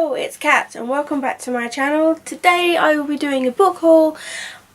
Hello, it's Kat and welcome back to my channel. Today I will be doing a book haul,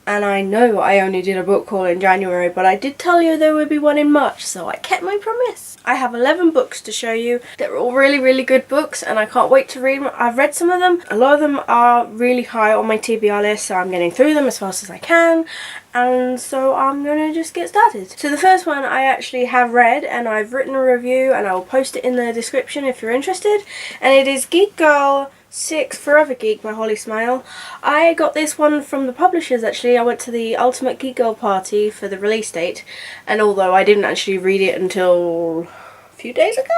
and I know I only did a book haul in January, but I did tell you there would be one in March, so I kept my promise. I have 11 books to show you. They're all really good books and I can't wait to read them. I've read some of them. A lot of them are really high on my TBR list, so I'm getting through them as fast as I can. And so I'm gonna just get started. So the first one I actually have read and I've written a review and I will post it in the description if you're interested. And it is Geek Girl 6 Forever Geek by Holly Smile. I got this one from the publishers actually. I went to the Ultimate Geek Girl party for the release date, and although I didn't actually read it until a few days ago,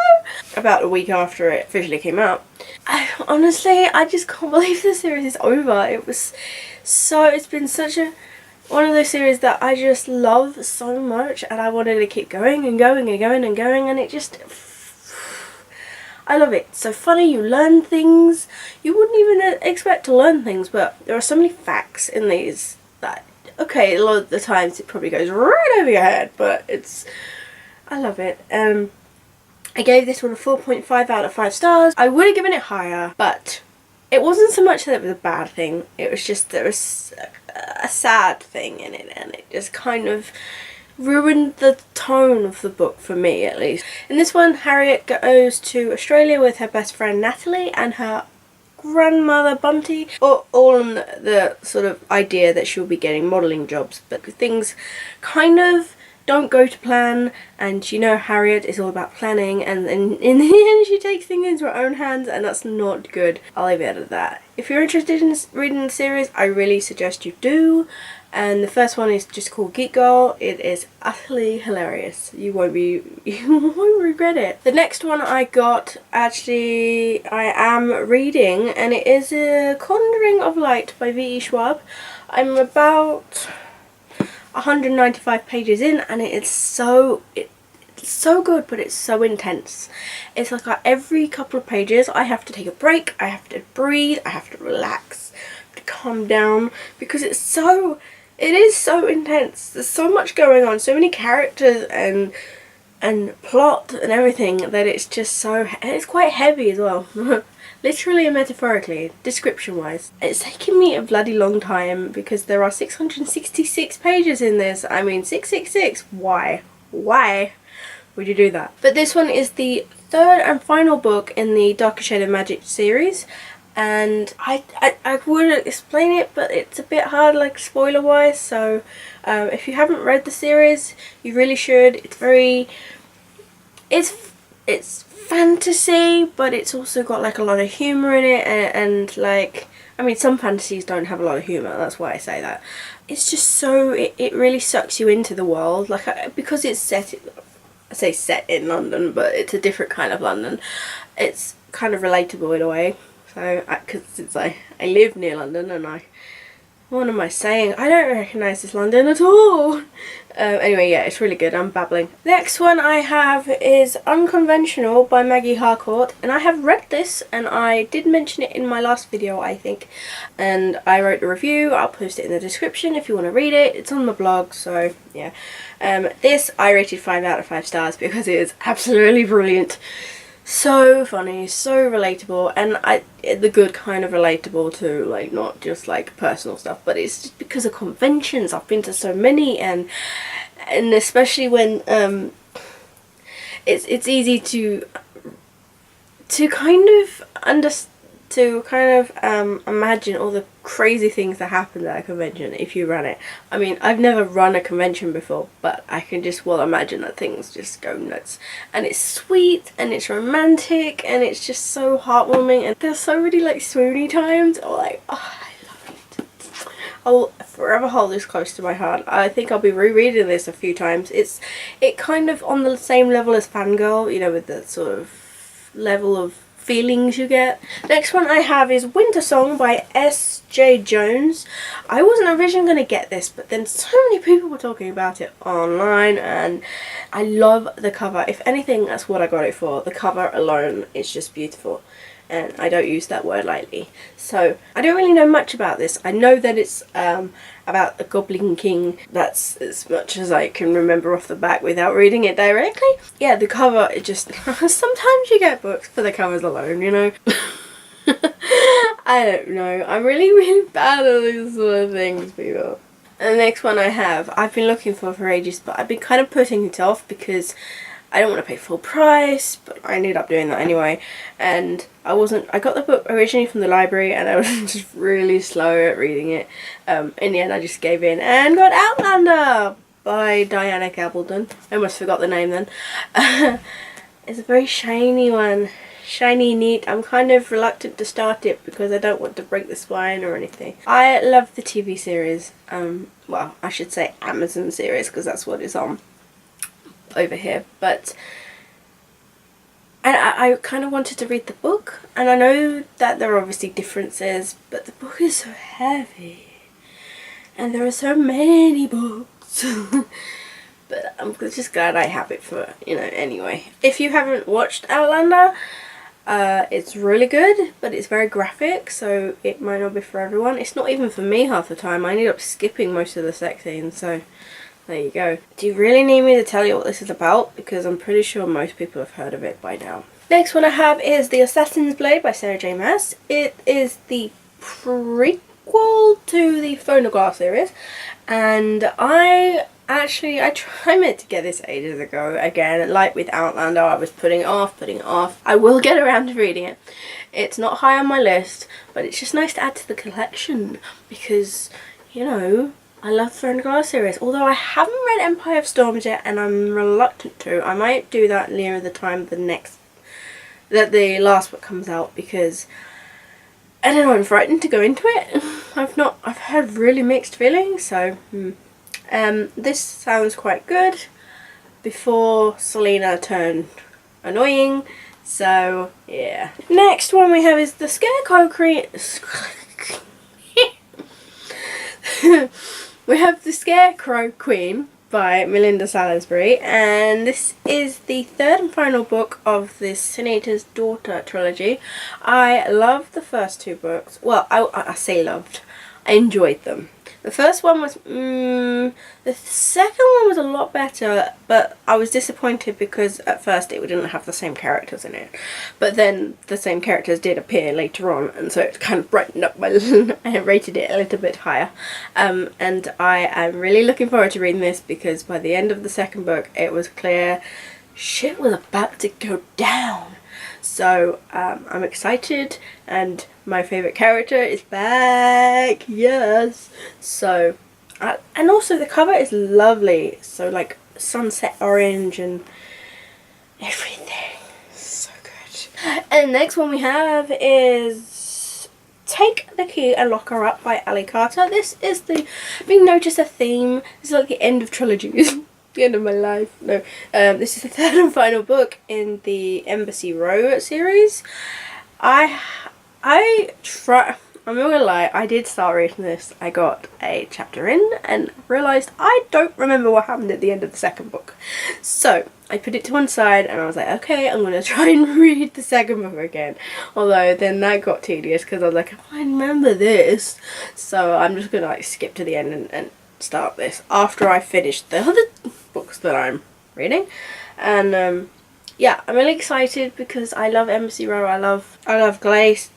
about a week after it officially came out, I just can't believe the series is over. It's been such a one of those series that I just love so much, and I wanted to keep going and going and going and going, and it just, I love it. It's so funny, you learn things. You wouldn't even expect to learn things, but there are so many facts in these that, okay, a lot of the times it probably goes right over your head, but I love it. I gave this one a 4.5 out of 5 stars. I would have given it higher, but it wasn't so much that it was a bad thing. It was just there was a sad thing in it, and it just kind of ruined the tone of the book for me, at least. In this one, Harriet goes to Australia with her best friend Natalie and her grandmother Bunty, all on the sort of idea that she'll be getting modelling jobs, but things kind of don't go to plan, and you know Harriet is all about planning, and then in the end she takes things into her own hands, and that's not good. I'll leave it at that. If you're interested in reading the series, I really suggest you do. And the first one is just called Geek Girl. It is utterly hilarious. You won't regret it. The next one I got, actually, I am reading, and it is A Conjuring of Light by V.E. Schwab. I'm about 195 pages in, and it's so good, but it's so intense. It's like every couple of pages I have to take a break, I have to breathe, I have to relax, to calm down, because it is so intense. There's so much going on, so many characters and plot and everything, that it's just it's quite heavy as well. Literally and metaphorically, description wise. It's taken me a bloody long time because there are 666 pages in this. I mean, 666, why? Why would you do that? But this one is the third and final book in the Darker Shade of Magic series, and I would explain it, but it's a bit hard, like spoiler wise, so if you haven't read the series, you really should. It's fantasy, but it's also got like a lot of humour in it, and like, I mean, some fantasies don't have a lot of humour, that's why I say that. It's just so, it really sucks you into the world, like, because it's set in London, but it's a different kind of London. It's kind of relatable in a way, so, because since I live near London, and what am I saying? I don't recognise this London at all. Anyway, yeah, it's really good. I'm babbling. Next one I have is Unconventional by Maggie Harcourt, and I have read this, and I did mention it in my last video, I think, and I wrote a review. I'll post it in the description if you want to read it. It's on my blog, so yeah. This I rated 5 out of 5 stars because it is absolutely brilliant. So funny, so relatable, and the good kind of relatable too, like not just like personal stuff, but it's just because of conventions. I've been to so many, and especially when it's easy to kind of imagine all the crazy things that happen at a convention if you run it. I mean, I've never run a convention before, but I can just well imagine that things just go nuts. And it's sweet, and it's romantic, and it's just so heartwarming, and there's so many like swoony times. Oh, I love it. I'll forever hold this close to my heart. I think I'll be rereading this a few times. It kind of on the same level as Fangirl, you know, with the sort of level of feelings you get. Next one I have is Winter Song by S.J. Jones. I wasn't originally going to get this, but then so many people were talking about it online, and I love the cover. If anything, that's what I got it for. The cover alone is just beautiful, and I don't use that word lightly. So I don't really know much about this. I know that it's about a Goblin King. That's as much as I can remember off the back without reading it directly. Yeah, the cover, it just sometimes you get books for the covers alone, you know. I don't know. I'm really, really bad at these sort of things, people. And the next one I have, I've been looking for ages, but I've been kind of putting it off because I don't want to pay full price, but I ended up doing that anyway. And I got the book originally from the library and I was just really slow at reading it. In the end I just gave in and got Outlander by Diana Gabaldon. I almost forgot the name then. It's a very shiny one. Shiny, neat. I'm kind of reluctant to start it because I don't want to break the spine or anything. I love the TV series. Well, I should say Amazon series because that's what it's on over here. But I kind of wanted to read the book, and I know that there are obviously differences, but the book is so heavy and there are so many books. But I'm just glad I have it for, anyway. If you haven't watched Outlander, it's really good, but it's very graphic, so it might not be for everyone. It's not even for me half the time. I ended up skipping most of the sex scenes, so there you go. Do you really need me to tell you what this is about? Because I'm pretty sure most people have heard of it by now. Next one I have is The Assassin's Blade by Sarah J Maas. It is the prequel to the Phonoglar series, and I tried to get this ages ago. Again, like with Outlander, I was putting it off. I will get around to reading it. It's not high on my list, but it's just nice to add to the collection because, I love the Phonoglar series. Although I haven't read Empire of Storms yet, and I'm reluctant to. I might do that near the time that the last book comes out because I don't know, I'm frightened to go into it. I've heard really mixed feelings, so this sounds quite good before Selena turned annoying, so yeah. Next one we have is the Scarecrow Queen. We have the Scarecrow Queen by Melinda Salisbury, and this is the third and final book of the Senator's Daughter trilogy. I loved the first two books. Well, I say loved. I enjoyed them. The first one was, the second one was a lot better, but I was disappointed because at first it didn't have the same characters in it. But then the same characters did appear later on, and so it kind of brightened up my, I rated it a little bit higher. And I am really looking forward to reading this because by the end of the second book it was clear shit was about to go down. So I'm excited, and my favourite character is back, yes. So, and also the cover is lovely, so like sunset orange and everything, so good. And the next one we have is Take the Key and Lock Her Up by Ali Carter. This is being noticed a theme, this is like the end of trilogies. The end of my life. No, this is the third and final book in the Embassy Row series. I'm not gonna lie, I did start reading this. I got a chapter in and realised I don't remember what happened at the end of the second book. So I put it to one side and I was like, okay, I'm gonna try and read the second book again. Although then that got tedious because I was like, I remember this. So I'm just gonna like skip to the end and start this after I finish the other books that I'm reading. And yeah, I'm really excited because I love Embassy Row. I love Glace.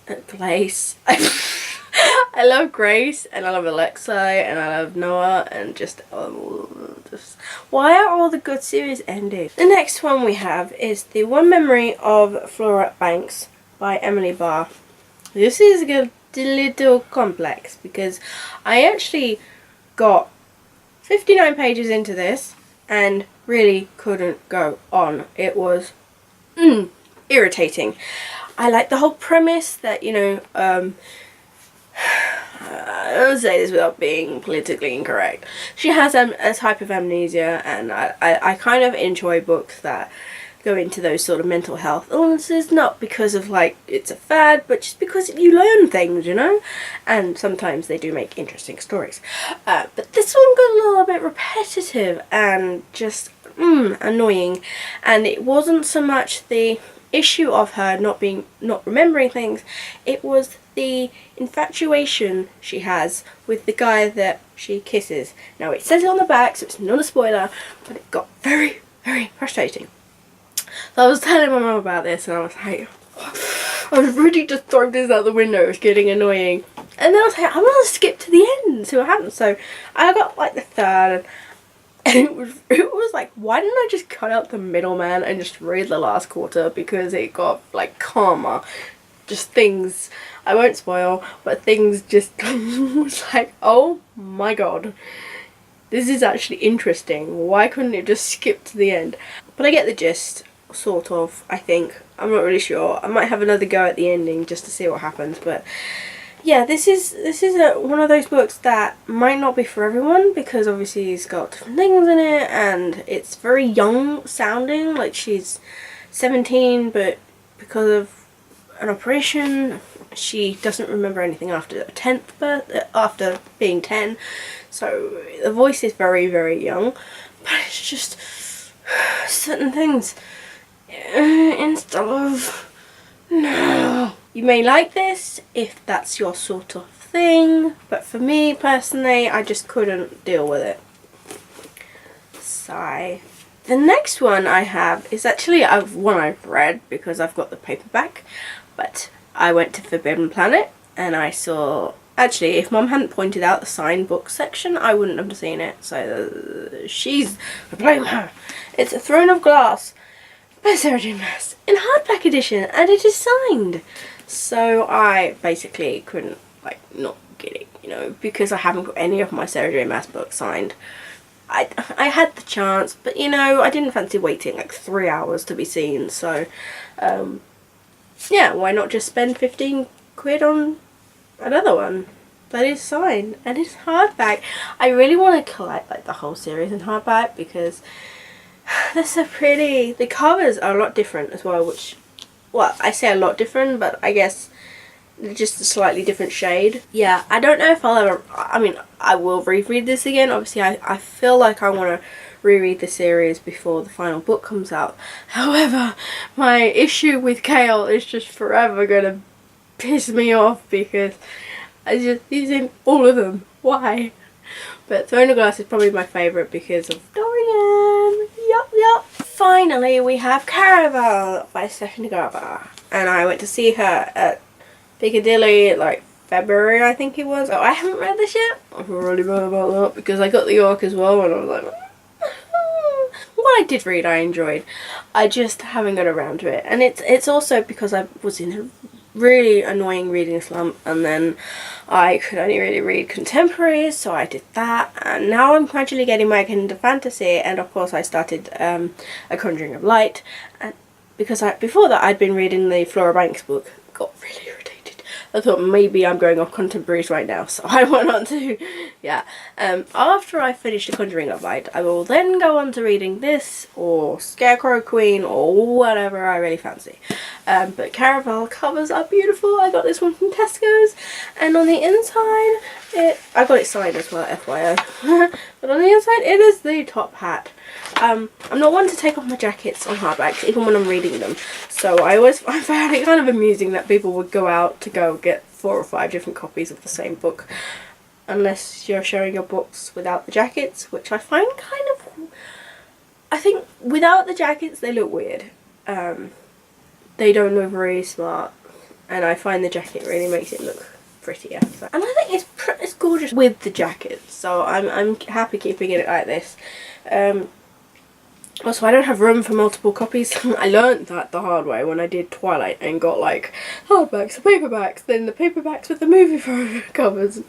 I love Grace, and I love Alexei, and I love Noah, and just why are all the good series ending? The next one we have is The One Memory of Flora Banks by Emily Barr. This is a little complex because I actually got 59 pages into this and really couldn't go on. It was irritating. I like the whole premise that, I'll say this without being politically incorrect. She has a type of amnesia, and I kind of enjoy books that go into those sort of mental health illnesses, not because of like it's a fad, but just because you learn things, and sometimes they do make interesting stories. But this one got a little bit repetitive and just annoying, and it wasn't so much the issue of her not remembering things, it was the infatuation she has with the guy that she kisses. Now it says it on the back, so it's not a spoiler, but it got very, very frustrating. So I was telling my mum about this and I was like, I was ready to throw this out the window. It was getting annoying. And then I was like, I'm gonna skip to the end, see what happens. So I got like the third, and it was like, why didn't I just cut out the middleman and just read the last quarter? Because it got like calmer. Just things, I won't spoil, but things just was like, oh my god, this is actually interesting. Why couldn't it just skip to the end? But I get the gist, sort of, I think. I'm not really sure. I might have another go at the ending just to see what happens, but yeah, this is one of those books that might not be for everyone, because obviously it's got different things in it and it's very young sounding, like she's 17, but because of an operation she doesn't remember anything after the 10th birth, after being 10, so the voice is very, very young, but it's just certain things instead of no. You may like this if that's your sort of thing, but for me personally, I just couldn't deal with it. Sigh. The next one I have is actually one I've read because I've got the paperback, but I went to Forbidden Planet and I saw, actually if Mum hadn't pointed out the signed book section, I wouldn't have seen it, so I blame her. It's A Throne of Glass by Sarah J Maas in hardback edition, and it is signed. So I basically couldn't like not get it, you know, because I haven't got any of my Sarah J Maas books signed. I had the chance, but you know, I didn't fancy waiting like 3 hours to be seen, so yeah, why not just spend 15 quid on another one that is signed and it's hardback. I really want to collect like the whole series in hardback because they're so pretty. The covers are a lot different as well, which, well, I say a lot different, but I guess just a slightly different shade. Yeah, I don't know if I'll ever, I mean, I will reread this again. Obviously, I feel like I want to reread the series before the final book comes out. However, my issue with Kale is just forever going to piss me off because he's in all of them. Why? But Throne of Glass is probably my favourite because of Dorian. Yup. Finally, we have Caraval by Stephanie Garber. And I went to see her at Piccadilly like February, I think it was. Oh, I haven't read this yet. I feel really bad about that because I got the York as well and I was like, what I did read I enjoyed. I just haven't got around to it. And it's also because I was in a really annoying reading slump, and then I could only really read contemporaries, so I did that, and now I'm gradually getting back into fantasy, and of course I started A Conjuring of Light, and because before that I'd been reading the Flora Banks book. Got really irritated. I thought maybe I'm going off contemporaries right now, so I went on to, yeah. After I finish The Conjuring of Light, I will then go on to reading this, or Scarecrow Queen, or whatever I really fancy. But Caraval covers are beautiful. I got this one from Tesco's, and on the inside, I got it signed as well, FYI. But on the inside, it is the top hat. I'm not one to take off my jackets on hardbacks, even when I'm reading them. So I found it kind of amusing that people would go out to go get 4 or 5 different copies of the same book, unless you're showing your books without the jackets, which I find kind of, I think without the jackets they look weird. They don't look very smart, and I find the jacket really makes it look prettier. So. And I think it's gorgeous with the jacket, so I'm happy keeping it like this. Also, I don't have room for multiple copies. I learned that the hard way when I did Twilight and got like hardbacks and paperbacks, then the paperbacks with the movie covers.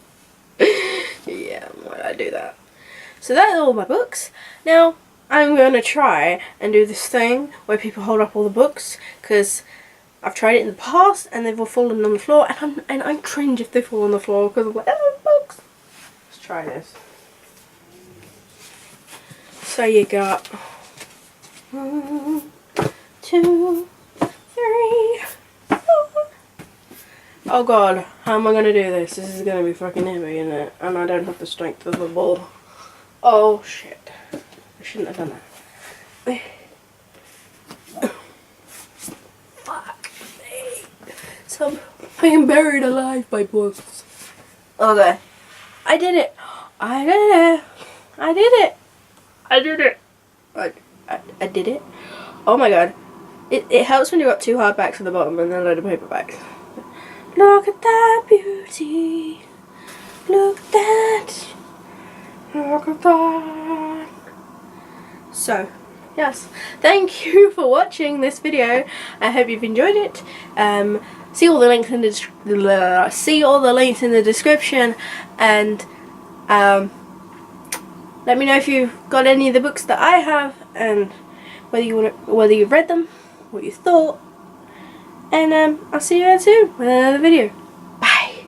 Yeah, why did I do that? So that's all my books. Now, I'm going to try and do this thing where people hold up all the books, because I've tried it in the past and they've all fallen on the floor, and I cringe if they fall on the floor because I'm like, oh, books. Let's try this. So you got 1, 2, 3, 4. Oh god, how am I going to do this? This is going to be fucking heavy, isn't it? And I don't have the strength of a bull. Oh shit. I shouldn't have done that. Fuck me. So I am buried alive by books. Okay. I did it. I did it. I did it. I did it. I did it. Oh my god. It helps when you've got two hardbacks at the bottom and then a load of paperbacks. Look at that beauty. Look at that. Look at that. So, yes, thank you for watching this video. I hope you've enjoyed it. See all the links in the description, and let me know if you've got any of the books that I have, and whether you've read them, what you thought, and I'll see you guys soon with another video.